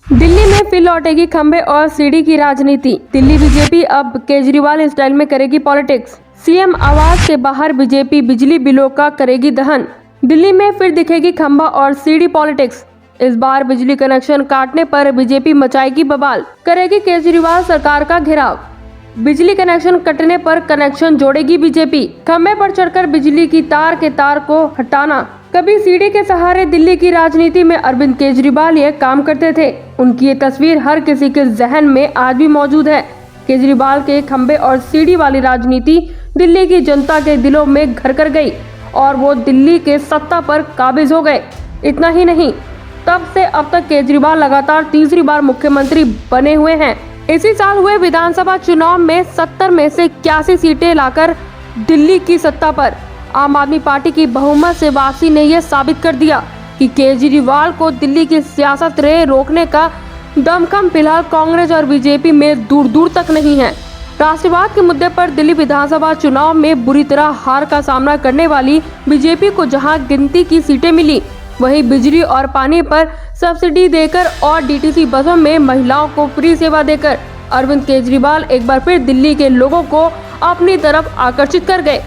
दिल्ली में फिर लौटेगी खंबे और सीढ़ी की राजनीति। दिल्ली बीजेपी अब केजरीवाल स्टाइल में करेगी पॉलिटिक्स। सीएम आवास के बाहर बीजेपी बिजली बिलों का करेगी दहन। दिल्ली में फिर दिखेगी खंबा और सीढ़ी पॉलिटिक्स। इस बार बिजली कनेक्शन काटने पर बीजेपी मचाएगी बवाल, करेगी केजरीवाल सरकार का घेराव। बिजली कनेक्शन कटने पर कनेक्शन जोड़ेगी बीजेपी। खंबे पर चढ़कर बिजली की तार के तार को हटाना। कभी सीढ़ी के सहारे दिल्ली की राजनीति में अरविंद केजरीवाल ये काम करते थे। उनकी ये तस्वीर हर किसी के जहन में आज भी मौजूद है। केजरीवाल के खंबे और सीढ़ी वाली राजनीति दिल्ली की जनता के दिलों में घर कर गई और वो दिल्ली के सत्ता पर काबिज हो गए। इतना ही नहीं, तब से अब तक केजरीवाल लगातार तीसरी बार मुख्यमंत्री बने हुए हैं। इसी साल हुए विधानसभा चुनाव में 70 में से 81 सीटें लाकर दिल्ली की सत्ता पर आम आदमी पार्टी की बहुमत से वापसी ने यह साबित कर दिया कि केजरीवाल को दिल्ली की सियासत से रोकने का दमखम फिलहाल कांग्रेस और बीजेपी में दूर दूर तक नहीं है। राष्ट्रवाद के मुद्दे पर दिल्ली विधानसभा चुनाव में बुरी तरह हार का सामना करने वाली बीजेपी को जहां गिनती की सीटें मिली, वहीं बिजली और पानी पर सब्सिडी देकर और डीटीसी बसों में महिलाओं को फ्री सेवा देकर अरविंद केजरीवाल एक बार फिर दिल्ली के लोगों को अपनी तरफ आकर्षित कर गए।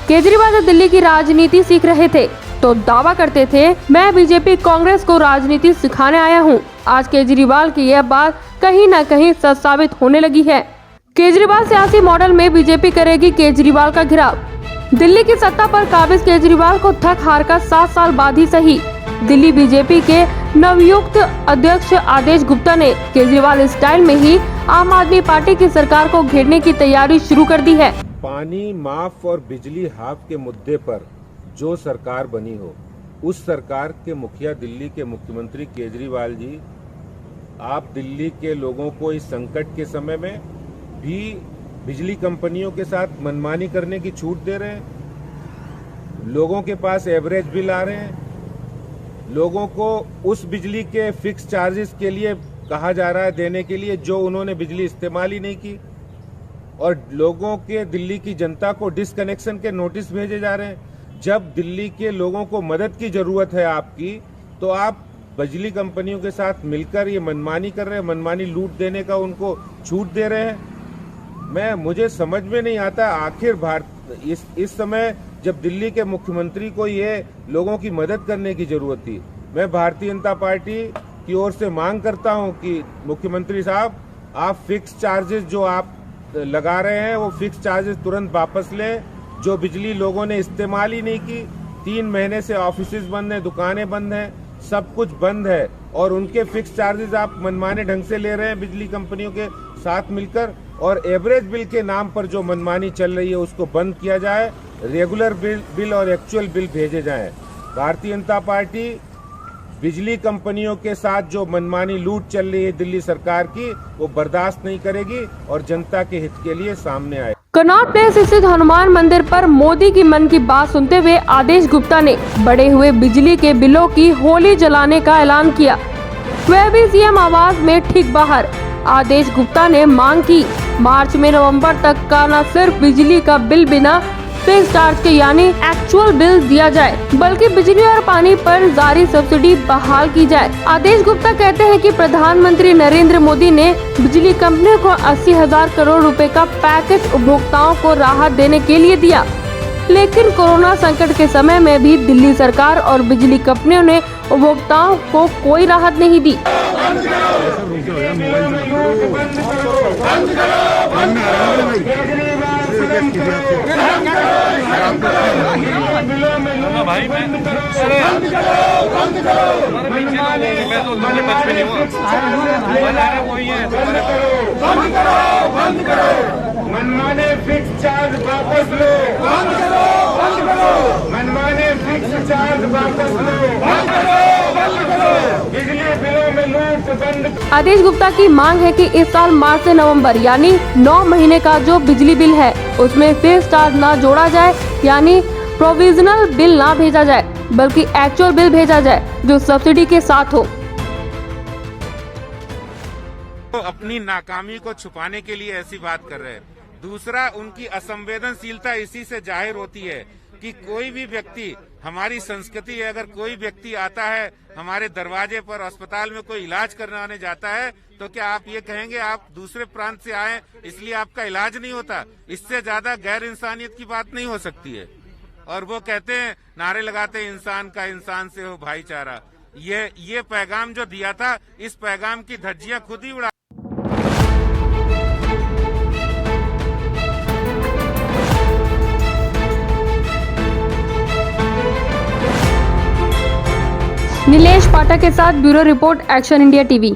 केजरीवाल जब दिल्ली की राजनीति सीख रहे थे तो दावा करते थे, मैं बीजेपी कांग्रेस को राजनीति सिखाने आया हूं। आज केजरीवाल की यह बात कहीं न कहीं सच साबित होने लगी है। केजरीवाल सियासी मॉडल में बीजेपी करेगी केजरीवाल का घेराव। दिल्ली की सत्ता पर काबिज केजरीवाल को थक हार का 7 साल बाद ही सही, दिल्ली बीजेपी के नवयुक्त अध्यक्ष आदेश गुप्ता ने केजरीवाल स्टाइल में ही आम आदमी पार्टी की सरकार को घेरने की तैयारी शुरू कर दी है। पानी माफ और बिजली हाफ के मुद्दे पर जो सरकार बनी हो, उस सरकार के मुखिया दिल्ली के मुख्यमंत्री केजरीवाल जी, आप दिल्ली के लोगों को इस संकट के समय में भी बिजली कंपनियों के साथ मनमानी करने की छूट दे रहे हैं। लोगों के पास एवरेज बिल आ रहे हैं। लोगों को उस बिजली के फिक्स चार्जेस के लिए कहा जा रहा है देने के लिए जो उन्होंने बिजली इस्तेमाल ही नहीं की, और लोगों के दिल्ली की जनता को डिसकनेक्शन के नोटिस भेजे जा रहे हैं। जब दिल्ली के लोगों को मदद की जरूरत है आपकी, तो आप बिजली कंपनियों के साथ मिलकर ये मनमानी कर रहे हैं, मनमानी लूट देने का उनको छूट दे रहे हैं। मुझे समझ में नहीं आता आखिर इस समय जब दिल्ली के मुख्यमंत्री को ये लोगों की मदद करने की जरूरत थी, मैं भारतीय जनता पार्टी की ओर से मांग करता हूं कि मुख्यमंत्री साहब, आप फिक्स चार्जेस जो आप लगा रहे हैं वो फिक्स चार्जेस तुरंत वापस लें। जो बिजली लोगों ने इस्तेमाल ही नहीं की, 3 महीने से ऑफिसेज बंद हैं, दुकानें बंद हैं, सब कुछ बंद है, और उनके फिक्स चार्जेस आप मनमाने ढंग से ले रहे हैं बिजली कंपनियों के साथ मिलकर। और एवरेज बिल के नाम पर जो मनमानी चल रही है उसको बंद किया जाए, रेगुलर बिल और एक्चुअल बिल भेजे जाएं। भारतीय जनता पार्टी बिजली कंपनियों के साथ जो मनमानी लूट चल रही है दिल्ली सरकार की, वो बर्दाश्त नहीं करेगी और जनता के हित के लिए सामने आए। कनॉट प्लेस स्थित हनुमान मंदिर पर मोदी की मन की बात सुनते हुए आदेश गुप्ता ने बढ़े हुए बिजली के बिलों की होली जलाने का ऐलान किया। वह भी सीएम आवास में ठीक बाहर। आदेश गुप्ता ने मांग की, मार्च में नवंबर तक का न सिर्फ बिजली का बिल बिना फिक्स चार्ज के यानी एक्चुअल बिल दिया जाए, बल्कि बिजली और पानी पर जारी सब्सिडी बहाल की जाए। आदेश गुप्ता कहते हैं कि प्रधानमंत्री नरेंद्र मोदी ने बिजली कंपनियों को 80,000 करोड़ रुपए का पैकेज उपभोक्ताओं को राहत देने के लिए दिया, लेकिन कोरोना संकट के समय में भी दिल्ली सरकार और बिजली कंपनियों ने उपभोक्ताओं को कोई राहत नहीं दी। भाई मैं तो टच में नहीं हूँ। मनमाने फिक्स चार्ज वापस लो, बंद करो, बंद करो। मनमाने फिक्स चार्ज वापस लो, बंद करो, बंद करो। बिजली बिलों में लूट बंद। आदेश गुप्ता की मांग है कि इस साल मार्च से नवंबर यानी 9 महीने का जो बिजली बिल है उसमें फिक्स चार्ज न जोड़ा जाए, यानी प्रोविजनल बिल ना भेजा जाए, बल्कि एक्चुअल बिल भेजा जाए जो सब्सिडी के साथ हो। तो अपनी नाकामी को छुपाने के लिए ऐसी बात कर रहे हैं। दूसरा, उनकी असंवेदनशीलता इसी से जाहिर होती है कि कोई भी व्यक्ति, हमारी संस्कृति है, अगर कोई व्यक्ति आता है हमारे दरवाजे पर, अस्पताल में कोई इलाज करवाने जाता है, तो क्या आप ये कहेंगे आप दूसरे प्रांत से आए इसलिए आपका इलाज नहीं होता? इससे ज्यादा गैर इंसानियत की बात नहीं हो सकती है। और वो कहते हैं, नारे लगाते हैं, इंसान का इंसान से हो भाईचारा। ये पैगाम जो दिया था, इस पैगाम की धज्जियां खुद ही उड़ा। नीलेश पाठक के साथ bureau report, action India TV.